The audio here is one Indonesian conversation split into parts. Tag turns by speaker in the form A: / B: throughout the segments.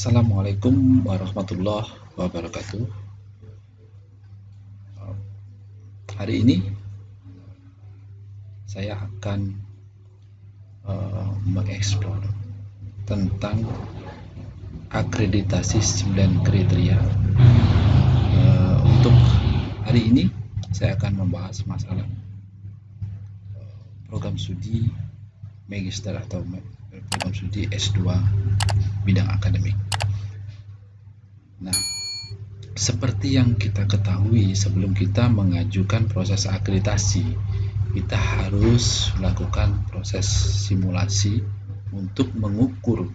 A: Assalamualaikum warahmatullahi wabarakatuh. Hari ini saya akan mengeksplor tentang akreditasi 9 kriteria. Untuk hari ini saya akan membahas masalah program studi magister atau program studi S2 bidang akademik. Nah, seperti yang kita ketahui, sebelum kita mengajukan proses akreditasi, kita harus melakukan proses simulasi untuk mengukur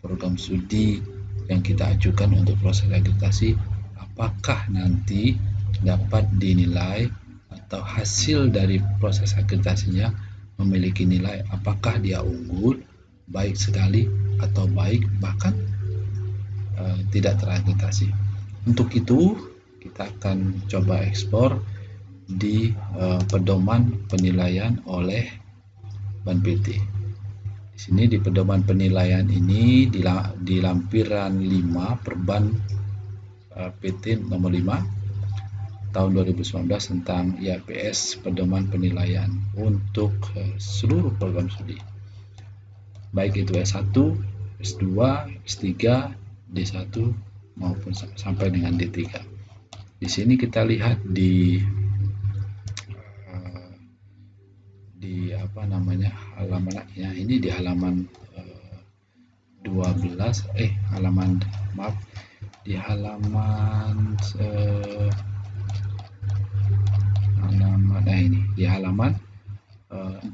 A: program studi yang kita ajukan untuk proses akreditasi apakah nanti dapat dinilai atau hasil dari proses akreditasinya memiliki nilai apakah dia unggul, baik sekali, atau baik bahkan tidak terakreditasi. Untuk itu kita akan coba ekspor di pedoman penilaian oleh BAN-PT. Di sini di pedoman penilaian ini di lampiran 5 Perban PT nomor 5 tahun 2019 tentang IAPS pedoman penilaian untuk seluruh program studi, baik itu S1, S2, S3, D1 maupun sampai dengan D3. Di sini kita lihat di halamannya ini di halaman 12 halaman maaf di halaman ini di halaman 14.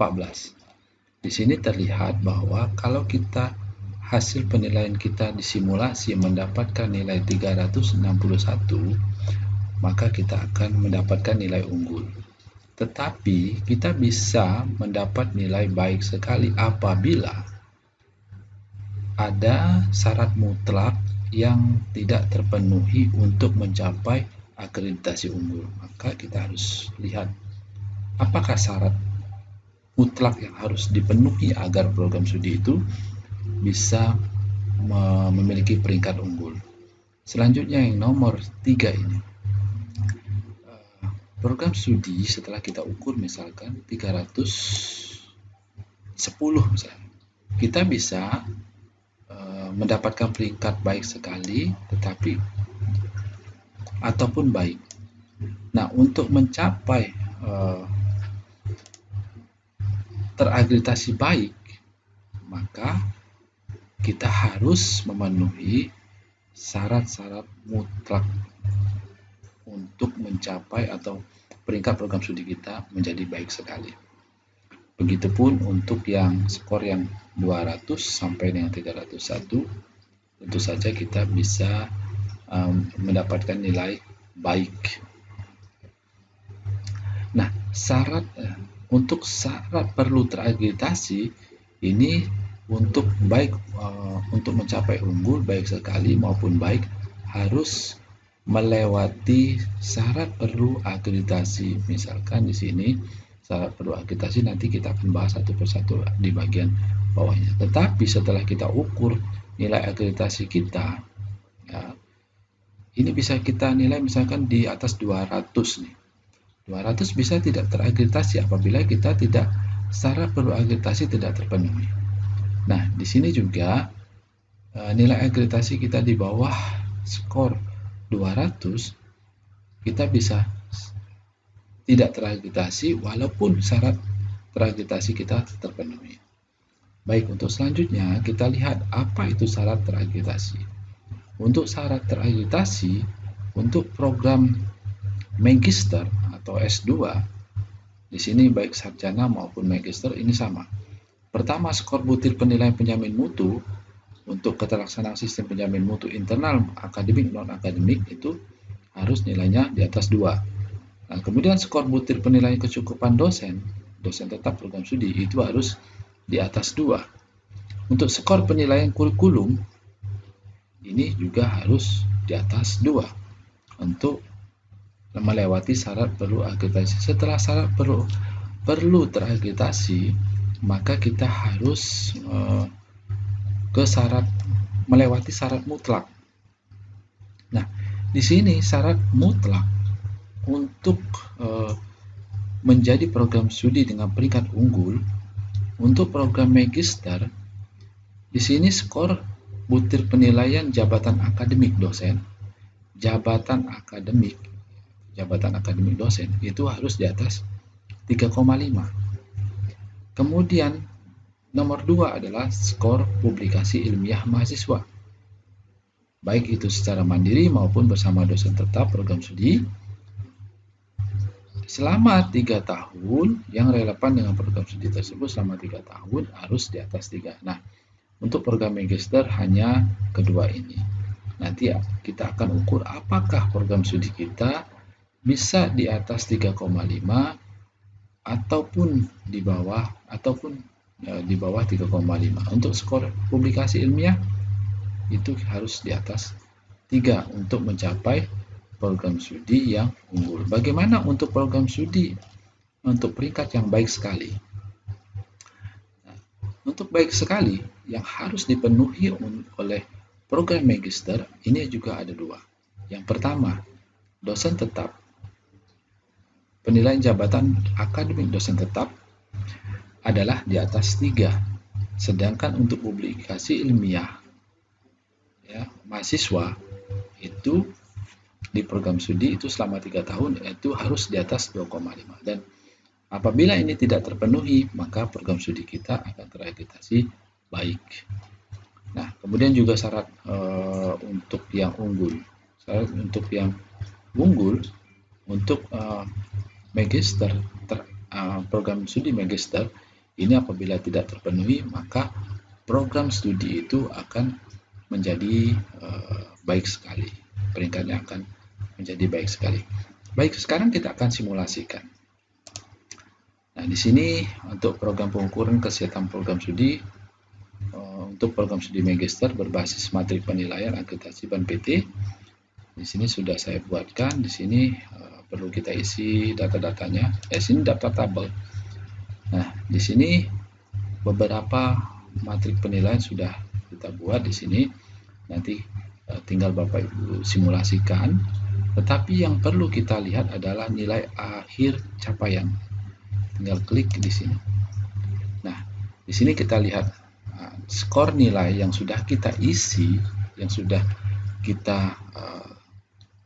A: Di sini terlihat bahwa kalau kita hasil penilaian kita disimulasi mendapatkan nilai 361, maka kita akan mendapatkan nilai unggul. Tetapi kita bisa mendapat nilai baik sekali apabila ada syarat mutlak yang tidak terpenuhi untuk mencapai akreditasi unggul. Maka kita harus lihat apakah syarat mutlak yang harus dipenuhi agar program studi itu bisa memiliki peringkat unggul. Selanjutnya yang nomor 3 ini. Program studi setelah kita ukur misalkan 310 misalnya, kita bisa mendapatkan peringkat baik sekali tetapi ataupun baik. Nah, untuk mencapai terakreditasi baik, maka kita harus memenuhi syarat-syarat mutlak untuk mencapai atau peringkat program studi kita menjadi baik sekali. Begitupun untuk yang skor yang 200 sampai dengan 301, tentu saja kita bisa mendapatkan nilai baik. Nah, untuk syarat perlu terakreditasi ini untuk baik untuk mencapai unggul baik sekali maupun baik harus melewati syarat perlu akreditasi. Misalkan di sini syarat perlu akreditasi nanti kita akan bahas satu persatu di bagian bawahnya. Tetapi setelah kita ukur nilai akreditasi kita, ya, ini bisa kita nilai misalkan di atas 200 nih. 200 bisa tidak terakreditasi apabila kita tidak syarat perlu akreditasi tidak terpenuhi. Nah, di sini juga nilai akreditasi kita di bawah skor 200, kita bisa tidak terakreditasi walaupun syarat terakreditasi kita terpenuhi. Baik, untuk selanjutnya kita lihat apa itu syarat terakreditasi. Untuk syarat terakreditasi untuk program magister atau S2, di sini baik sarjana maupun magister ini sama. Pertama, skor butir penilaian penjamin mutu untuk keterlaksanaan sistem penjamin mutu internal akademik non-akademik itu harus nilainya di atas 2. Nah, kemudian skor butir penilaian kecukupan dosen tetap program studi itu harus di atas 2. Untuk skor penilaian kurikulum ini juga harus di atas 2 untuk melewati syarat perlu akreditasi. Setelah syarat perlu terakreditasi, maka kita harus ke syarat melewati syarat mutlak. Nah, di sini syarat mutlak untuk menjadi program studi dengan peringkat unggul untuk program magister. Di sini skor butir penilaian jabatan akademik dosen, jabatan akademik dosen itu harus di atas 3,5. Kemudian nomor 2 adalah skor publikasi ilmiah mahasiswa, baik itu secara mandiri maupun bersama dosen tetap program studi selama 3 tahun yang relevan dengan program studi tersebut selama 3 tahun harus di atas 3. Nah, untuk program magister hanya kedua ini. Nanti kita akan ukur apakah program studi kita bisa di atas 3,5 ataupun di bawah 3,5. Untuk skor publikasi ilmiah itu harus di atas 3 untuk mencapai program studi yang unggul. Bagaimana untuk program studi untuk peringkat yang baik sekali? Nah, untuk baik sekali yang harus dipenuhi oleh program magister ini juga ada 2. Yang pertama, dosen tetap. Penilaian jabatan akademik dosen tetap adalah di atas 3. Sedangkan untuk publikasi ilmiah mahasiswa itu di program studi itu selama 3 tahun itu harus di atas 2,5. Dan apabila ini tidak terpenuhi, maka program studi kita akan terakreditasi baik. Nah, kemudian juga syarat untuk yang unggul. Syarat untuk yang unggul untuk magister, program studi magister ini apabila tidak terpenuhi, maka program studi itu akan menjadi baik sekali. Peringkatnya akan menjadi baik sekali. Baik, sekarang kita akan simulasikan. Nah, di sini untuk program pengukuran kesehatan program studi untuk program studi magister berbasis matrik penilaian akreditasi BAN PT. Di sini sudah saya buatkan. Di sini perlu kita isi data-datanya. Sini data tabel. Nah, di sini beberapa matrik penilaian sudah kita buat di sini. Nanti tinggal Bapak Ibu simulasikan. Tetapi yang perlu kita lihat adalah nilai akhir capaian. Tinggal klik di sini. Nah, di sini kita lihat skor nilai yang sudah kita isi, yang sudah kita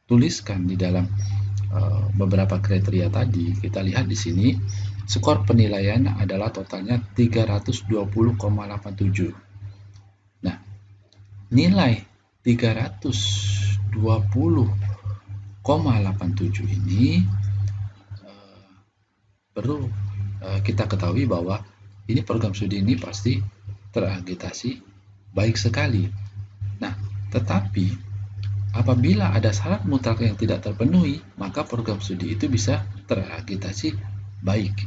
A: tuliskan di dalam beberapa kriteria tadi. Kita lihat di sini skor penilaian adalah totalnya 320,87. Nah, nilai 320,87 ini perlu kita ketahui bahwa ini program studi ini pasti terakreditasi baik sekali. Nah, tetapi apabila ada syarat mutlak yang tidak terpenuhi, maka program studi itu bisa terakreditasi baik.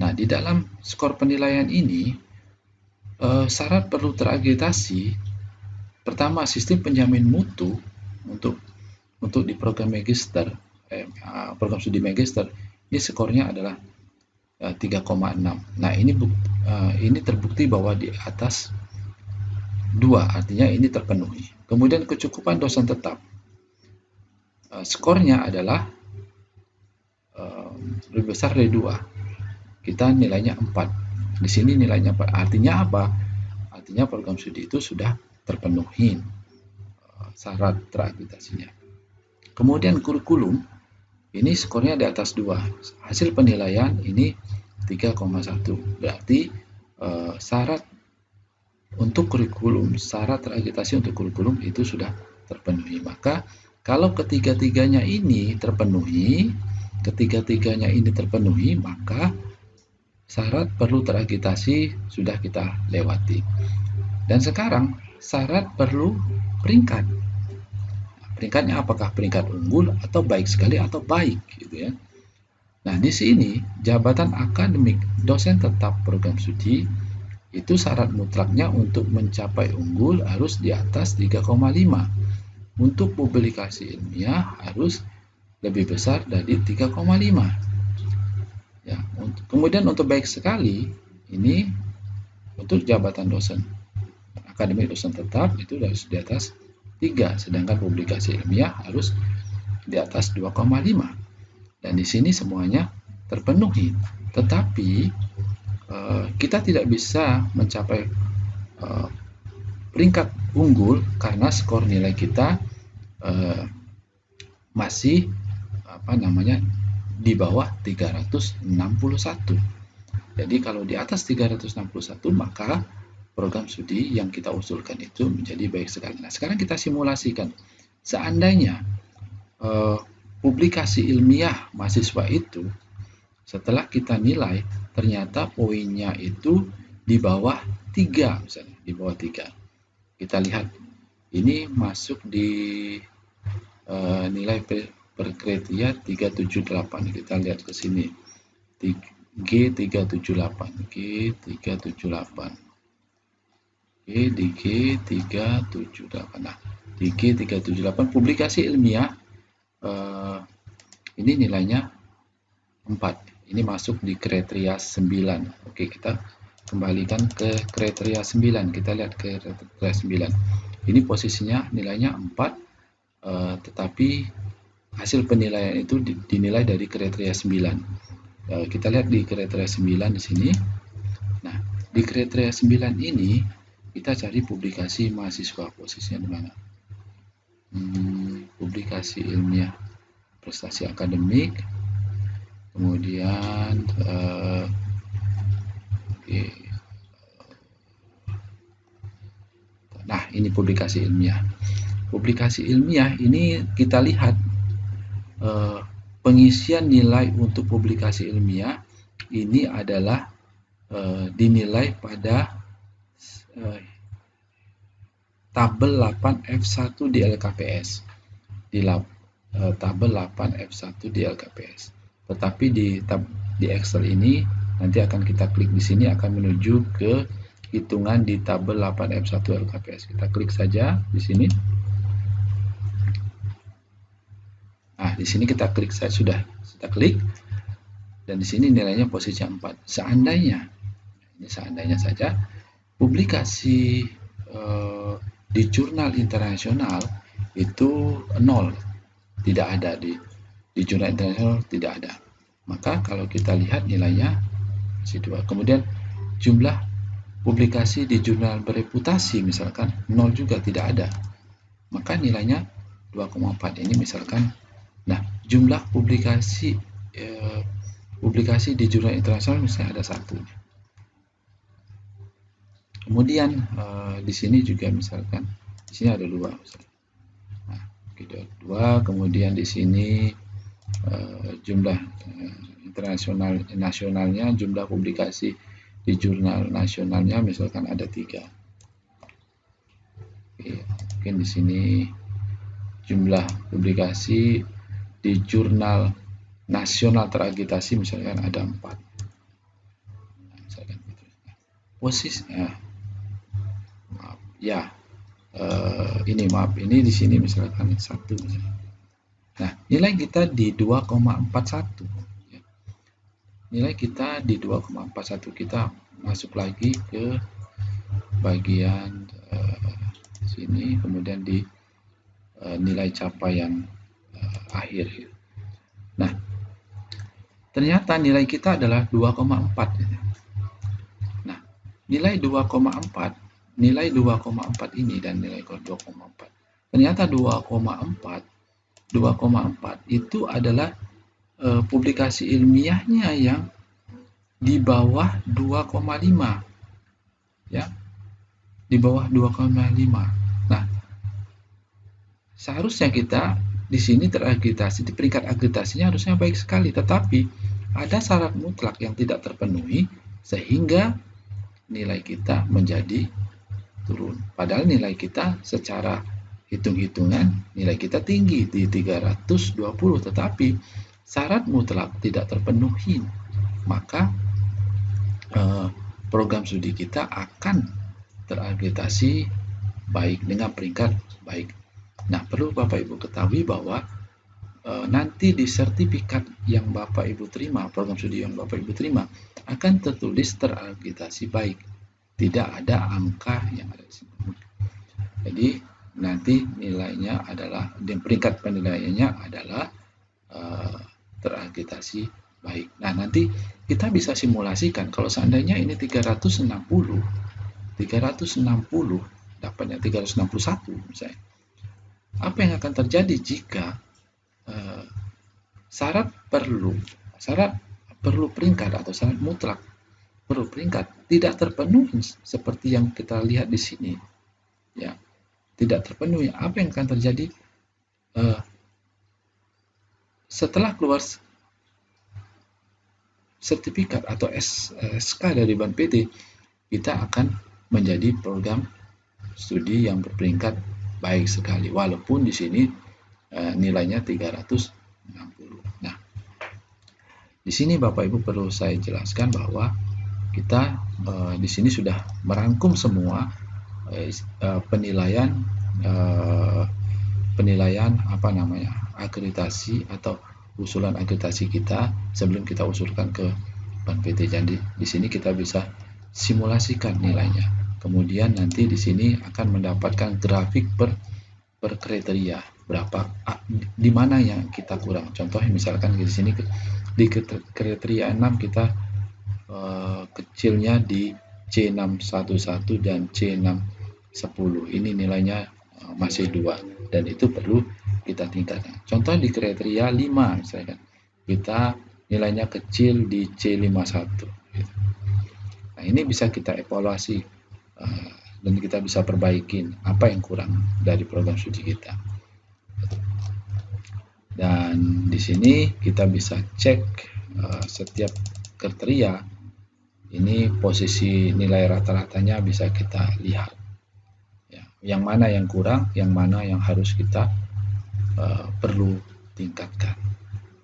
A: Nah, di dalam skor penilaian ini syarat perlu terakreditasi. Pertama, sistem penjamin mutu untuk di program magister, program studi magister, ini skornya adalah 3,6. Nah, ini terbukti bahwa di atas 2, artinya ini terpenuhi. Kemudian kecukupan dosen tetap, skornya adalah lebih besar dari 2. Kita nilainya 4. Di sini nilainya 4. Artinya apa? Artinya program studi itu sudah terpenuhi syarat terakreditasinya. Kemudian kurikulum ini skornya di atas 2. Hasil penilaian ini 3,1. Berarti syarat untuk kurikulum, syarat terakreditasi untuk kurikulum itu sudah terpenuhi. Maka kalau ketiga-tiganya ini terpenuhi, maka syarat perlu terakreditasi sudah kita lewati. Dan sekarang syarat perlu peringkat. Peringkatnya apakah peringkat unggul atau baik sekali atau baik gitu ya. Nah, di sini jabatan akademik dosen tetap program studi itu syarat mutlaknya untuk mencapai unggul harus di atas 3,5. Untuk publikasi ilmiah harus lebih besar dari 3,5. Ya, kemudian untuk baik sekali ini untuk jabatan dosen akademik dosen tetap itu harus di atas 3, sedangkan publikasi ilmiah harus di atas 2,5. Dan di sini semuanya terpenuhi. Tetapi kita tidak bisa mencapai peringkat unggul karena skor nilai kita masih di bawah 361. Jadi kalau di atas 361 maka program studi yang kita usulkan itu menjadi baik sekali. Nah, sekarang kita simulasikan. Seandainya publikasi ilmiah mahasiswa itu setelah kita nilai ternyata poinnya itu di bawah 3 misalnya, di bawah 3. Kita lihat ini masuk di nilai per kriteria 378. Kita lihat ke sini. G378. Di G378. Nah, di G378 publikasi ilmiah ini nilainya 4. Ini masuk di kriteria 9. Oke, kita kembalikan ke kriteria 9. Kita lihat ke kriteria 9. Ini posisinya nilainya 4, tetapi hasil penilaian itu dinilai dari kriteria 9. Kita lihat di kriteria 9 di sini. Nah, di kriteria 9 ini kita cari publikasi mahasiswa, posisinya di mana? Publikasi ilmiah, prestasi akademik, kemudian nah ini publikasi ilmiah. Publikasi ilmiah ini kita lihat pengisian nilai untuk publikasi ilmiah ini adalah dinilai pada tabel 8 F1 di LKPS. Tabel 8 F1 di LKPS. Tetapi di Excel ini nanti akan kita klik di sini akan menuju ke hitungan di tabel 8 F1 LKPS. Kita klik saja di sini. Nah, di sini kita klik saja, sudah kita klik, dan di sini nilainya posisi 4. Seandainya, ini seandainya saja, publikasi di jurnal internasional itu 0, tidak ada di jurnal internasional, tidak ada. Maka kalau kita lihat nilainya masih 2. Kemudian jumlah publikasi di jurnal bereputasi misalkan 0 juga, tidak ada. Maka nilainya 2,4 ini misalkan. Nah, jumlah publikasi di jurnal internasional misalnya ada 1. Kemudian di sini juga misalkan di sini ada 2 misalkan. Nah, kita 2, kemudian di sini jumlah nasionalnya, jumlah publikasi di jurnal nasionalnya misalkan ada 3. Oke, mungkin di sini jumlah publikasi di jurnal nasional teragitasi misalkan ada 4. Nah, misalkan gitu. Posisinya ini di sini misalkan 1 misalkan. Nah, nilai kita di 2,41 ya. Nilai kita di 2,41. Kita masuk lagi ke bagian sini, kemudian di nilai capaian akhir. Nah, ternyata nilai kita adalah 2,4. Nah, nilai 2,4 ini dan nilai 2,4. Ternyata 2,4 itu adalah publikasi ilmiahnya yang di bawah 2,5. Ya. Di bawah 2,5. Nah, seharusnya kita di sini teragitasi, di peringkat agitasinya harusnya baik sekali, tetapi ada syarat mutlak yang tidak terpenuhi sehingga nilai kita menjadi turun. Padahal nilai kita secara hitung-hitungan nilai kita tinggi di 320, tetapi syarat mutlak tidak terpenuhi, maka program studi kita akan teragitasi baik dengan peringkat baik. Nah, perlu Bapak Ibu ketahui bahwa nanti di sertifikat yang Bapak Ibu terima, program studi yang Bapak Ibu terima akan tertulis teragitasi baik. tidak ada angka yang ada di sini. Jadi nanti nilainya adalah, dan peringkat penilaiannya adalah terakreditasi baik. Nah, nanti kita bisa simulasikan kalau seandainya ini 360 dapatnya 361 misalnya. Apa yang akan terjadi jika uh, syarat perlu peringkat atau syarat mutlak perlu peringkat tidak terpenuhi seperti yang kita lihat di sini, ya, tidak terpenuhi. Apa yang akan terjadi setelah keluar sertifikat atau SK dari Bank PT, kita akan menjadi program studi yang berperingkat baik sekali, walaupun di sini nilainya 360. Nah, di sini Bapak Ibu perlu saya jelaskan bahwa kita di sini sudah merangkum semua penilaian apa namanya, akreditasi atau usulan akreditasi kita sebelum kita usulkan ke Bank PT. Jadi di sini kita bisa simulasikan nilainya. Kemudian nanti di sini akan mendapatkan grafik per kriteria, berapa di mana yang kita kurang. Contohnya misalkan di sini di kriteria 6 kita kecilnya di C611 dan C610. Ini nilainya masih 2 dan itu perlu kita tingkatkan. Contoh di kriteria 5 misalkan kita nilainya kecil di C51. Nah, ini bisa kita evaluasi dan kita bisa perbaikin apa yang kurang dari program studi kita. Dan di sini kita bisa cek setiap kriteria. Ini posisi nilai rata-ratanya bisa kita lihat. Ya, yang mana yang kurang, yang mana yang harus kita perlu tingkatkan.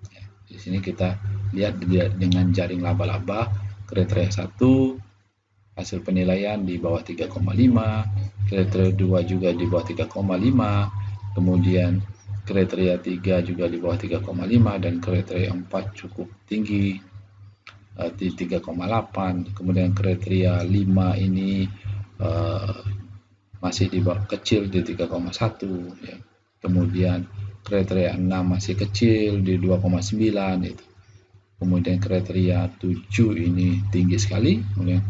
A: Ya, di sini kita lihat dengan jaring laba-laba, kriteria 1 hasil penilaian di bawah 3,5, kriteria 2 juga di bawah 3,5, kemudian kriteria 3 juga di bawah 3,5, dan kriteria 4 cukup tinggi di 3,8, kemudian kriteria 5 ini masih di bawah kecil di 3,1, ya. Kemudian kriteria 6 masih kecil di 2,9 itu. Kemudian kriteria 7 ini tinggi sekali, kemudian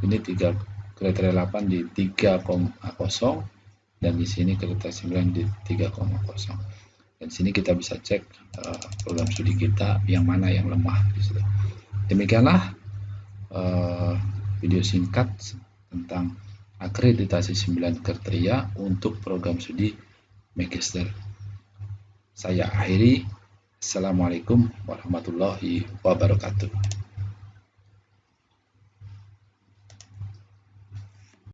A: ini kriteria 8 di 3,0 dan di sini kriteria 9 di 3,0. Dan di sini kita bisa cek program studi kita yang mana yang lemah di situ. Demikianlah video singkat tentang akreditasi 9 kriteria untuk program studi Magister. Saya akhiri. Assalamualaikum warahmatullahi wabarakatuh.